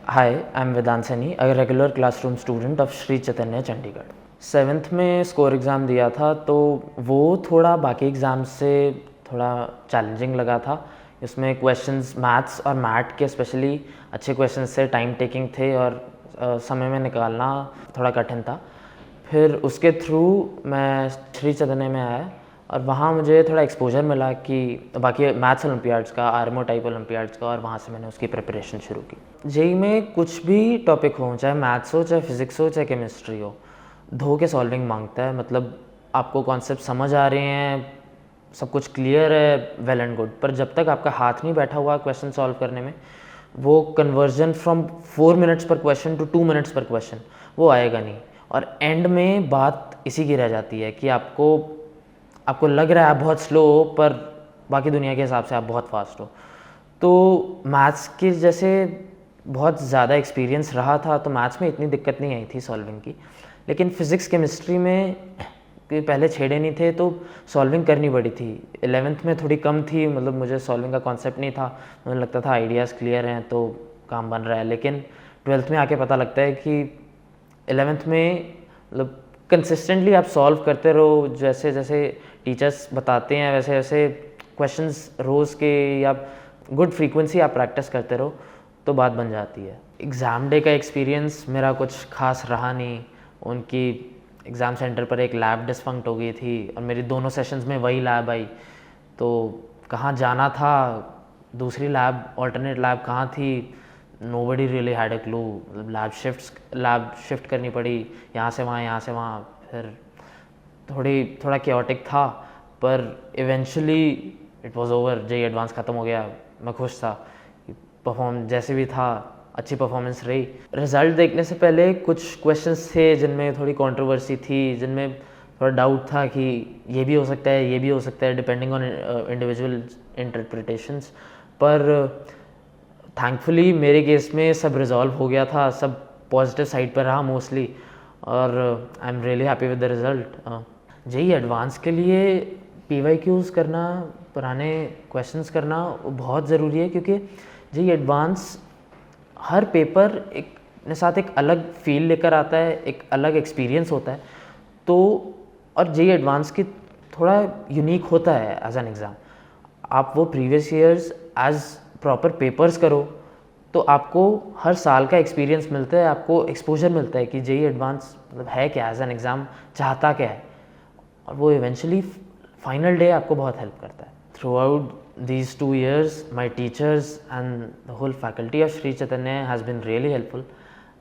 Hi, I'm Vedant Sani, a regular classroom student of Shri Chaitanya Chandigarh. 7th में score exam दिया था तो वो थोड़ा बाकी एग्ज़ाम से थोड़ा चैलेंजिंग लगा था। इसमें क्वेश्चंस मैथ्स और मैट के स्पेशली अच्छे क्वेश्चंस थे, टाइम टेकिंग थे और समय में निकालना थोड़ा कठिन था। फिर उसके थ्रू मैं श्री चैतन्य में आया और वहाँ मुझे थोड़ा एक्सपोजर मिला कि बाकी मैथ्स ओलंपियाड्स का, आरएमओ टाइप ओलंपियाड्स का, और वहाँ से मैंने उसकी प्रिपरेशन शुरू की। जेईई में कुछ भी टॉपिक हो, चाहे मैथ्स हो, चाहे फिज़िक्स हो, चाहे केमिस्ट्री हो, धो के सॉल्विंग मांगता है। मतलब आपको कॉन्सेप्ट समझ आ रहे हैं, सब कुछ क्लियर है, वेल एंड गुड, पर जब तक आपका हाथ नहीं बैठा हुआ क्वेश्चन सॉल्व करने में, वो कन्वर्जन फ्रॉम 4 मिनट्स पर क्वेश्चन टू 2 मिनट्स पर क्वेश्चन वो आएगा नहीं। और एंड में बात इसी की रह जाती है कि आपको लग रहा है आप बहुत स्लो हो, पर बाकी दुनिया के हिसाब से आप बहुत फास्ट हो। तो मैथ्स के जैसे बहुत ज़्यादा एक्सपीरियंस रहा था तो मैथ्स में इतनी दिक्कत नहीं आई थी सॉल्विंग की, लेकिन फ़िज़िक्स केमिस्ट्री में कि पहले छेड़े नहीं थे तो सॉल्विंग करनी पड़ी थी। 11th में थोड़ी कम थी, मतलब मुझे सॉल्विंग का कॉन्सेप्ट नहीं था, मुझे लगता था आइडियाज़ क्लियर हैं तो काम बन रहा है। लेकिन 12th में आके पता लगता है कि 11th में मतलब कंसिस्टेंटली आप सॉल्व करते रहो, जैसे जैसे टीचर्स बताते हैं वैसे वैसे क्वेश्चंस रोज़ के या गुड फ्रीक्वेंसी आप प्रैक्टिस करते रहो तो बात बन जाती है। एग्ज़ाम डे का एक्सपीरियंस मेरा कुछ खास रहा नहीं। उनकी एग्ज़ाम सेंटर पर एक लैब डिसफंक्ट हो गई थी और मेरी दोनों सेशंस में वही लैब आई, तो कहाँ जाना था, दूसरी लैब ऑल्टरनेट लैब कहाँ थी, nobody really had a clue. मतलब लैब शिफ्ट करनी पड़ी, यहाँ से वहाँ, यहाँ से वहाँ। फिर थोड़ा केओटिक था, पर eventually it was over. JEE advance ख़त्म हो गया, मैं खुश था कि परफॉर्म जैसे भी था अच्छी परफॉर्मेंस रही। रिज़ल्ट देखने से पहले कुछ क्वेश्चंस थे जिनमें थोड़ी कंट्रोवर्सी थी, जिनमें थोड़ा डाउट था कि ये भी हो सकता है, ये भी हो सकता है, डिपेंडिंग ऑन इंडिविजुअल इंटरप्रिटेशंस। पर थैंकफुली मेरे केस में सब रिजॉल्व हो गया था, सब पॉजिटिव साइड पर रहा मोस्टली, और I am really happy with the result. JEE advance के लिए पीवाईक्यूज़ करना, पुराने क्वेश्चंस करना बहुत ज़रूरी है, क्योंकि जेईई एडवांस हर पेपर एक अपने साथ एक अलग फील लेकर आता है, एक अलग एक्सपीरियंस होता है। तो और जेईई एडवांस की थोड़ा यूनिक होता है एज एन एग्ज़ाम। आप वो previous years as proper papers करो तो आपको हर साल का एक्सपीरियंस मिलता है, आपको एक्सपोजर मिलता है कि जेईई एडवांस मतलब है क्या, एज एन एग्ज़ाम चाहता क्या है, और वो इवेंचुअली फाइनल डे आपको बहुत हेल्प करता है। Through out these 2 years, my teachers and the whole faculty of Sri Chaitanya has been really helpful.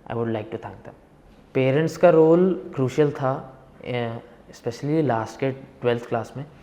I would like to thank them. Parents का रोल क्रूशियल था, स्पेशली लास्ट के 12th class में।